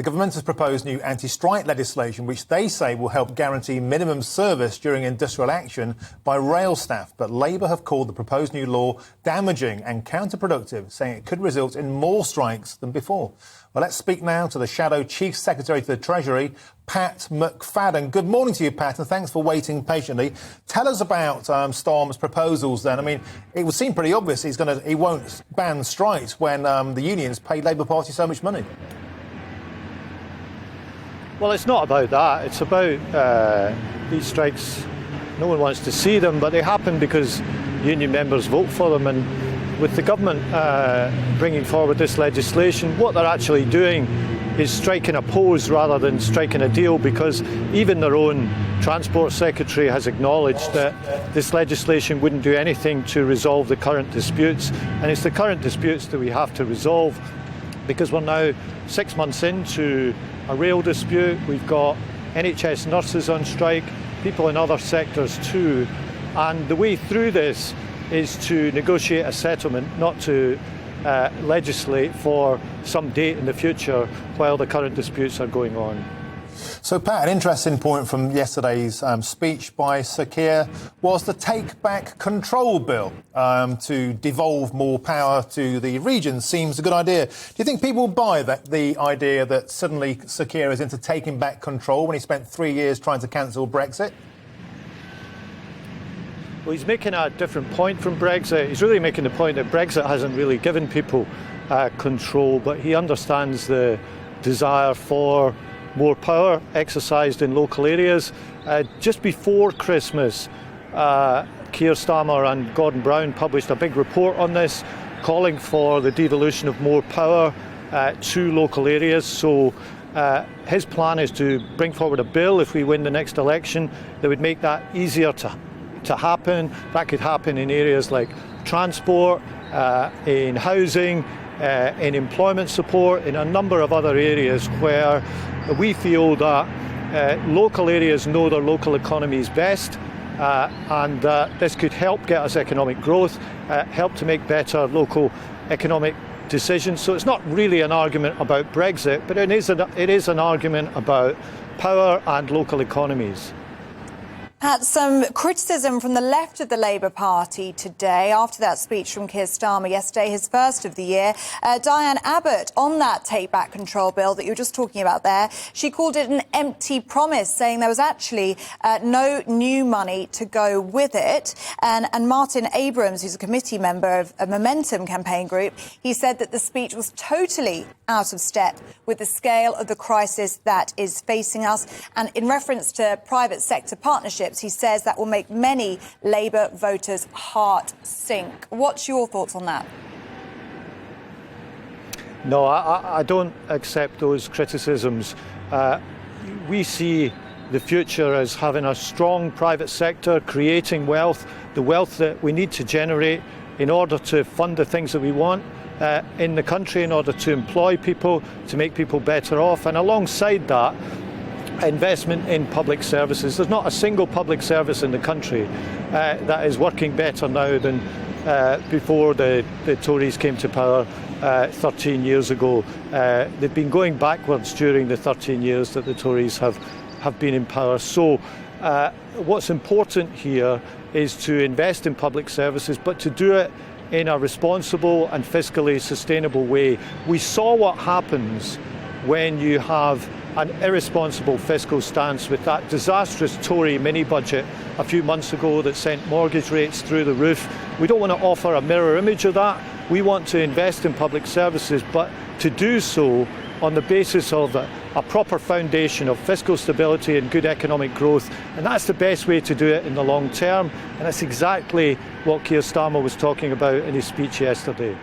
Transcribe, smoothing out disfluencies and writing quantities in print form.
The government has proposed new anti-strike legislation which they say will help guarantee minimum service during industrial action by rail staff. But Labour have called the proposed new law damaging and counterproductive, saying it could result in more strikes than before. Well, let's speak now to the Shadow Chief Secretary to the Treasury, Pat McFadden. Good morning to you, Pat, and thanks for waiting patiently. Tell us about Starmer's proposals then. I mean, it would seem pretty obvious he won't ban strikes when the unions pay Labour Party so much money. Well, it's not about that. It's about these strikes. No one wants to see them, but they happen because union members vote for them. And with the government bringing forward this legislation, what they're actually doing is striking a pose rather than striking a deal, because even their own Transport Secretary has acknowledged that this legislation wouldn't do anything to resolve the current disputes. And it's the current disputes that we have to resolve, because we're now 6 months into a rail dispute. We've got NHS nurses on strike, people in other sectors too. And the way through this is to negotiate a settlement, not to legislate for some date in the future while the current disputes are going on. So, Pat, an interesting point from yesterday's speech by Sir Keir was the Take Back Control Bill to devolve more power to the regions seems a good idea. Do you think people buy the idea that suddenly Sir Keir is into taking back control when he spent 3 years trying to cancel Brexit? Well, he's making a different point from Brexit. He's really making the point that Brexit hasn't really given people control, but he understands the desire for more power exercised in local areas. Just before Christmas, Keir Starmer and Gordon Brown published a big report on this, calling for the devolution of more power to local areas. So his plan is to bring forward a bill, if we win the next election, that would make that easier to happen. That could happen in areas like transport, in housing, in employment support, in a number of other areas where we feel that local areas know their local economies best, and this could help get us economic growth, help to make better local economic decisions. So it's not really an argument about Brexit, but it is an argument about power and local economies. Had some criticism from the left of the Labour Party today after that speech from Keir Starmer yesterday, his first of the year. Diane Abbott, on that Take Back Control Bill that you were just talking about there, she called it an empty promise, saying there was actually no new money to go with it. And Martin Abrams, who's a committee member of a Momentum campaign group, he said that the speech was totally out of step with the scale of the crisis that is facing us. And in reference to private sector partnerships, he says that will make many Labour voters' heart sink. What's your thoughts on that? No, I don't accept those criticisms. We see the future as having a strong private sector, creating wealth, the wealth that we need to generate in order to fund the things that we want in the country, in order to employ people, to make people better off. And alongside that, investment in public services. There's not a single public service in the country that is working better now than before the Tories came to power 13 years ago. They've been going backwards during the 13 years that the Tories have been in power. So what's important here is to invest in public services, but to do it in a responsible and fiscally sustainable way. We saw what happens when you have an irresponsible fiscal stance with that disastrous Tory mini-budget a few months ago that sent mortgage rates through the roof. We don't want to offer a mirror image of that. We want to invest in public services, but to do so on the basis of a proper foundation of fiscal stability and good economic growth. And that's the best way to do it in the long term. And that's exactly what Keir Starmer was talking about in his speech yesterday.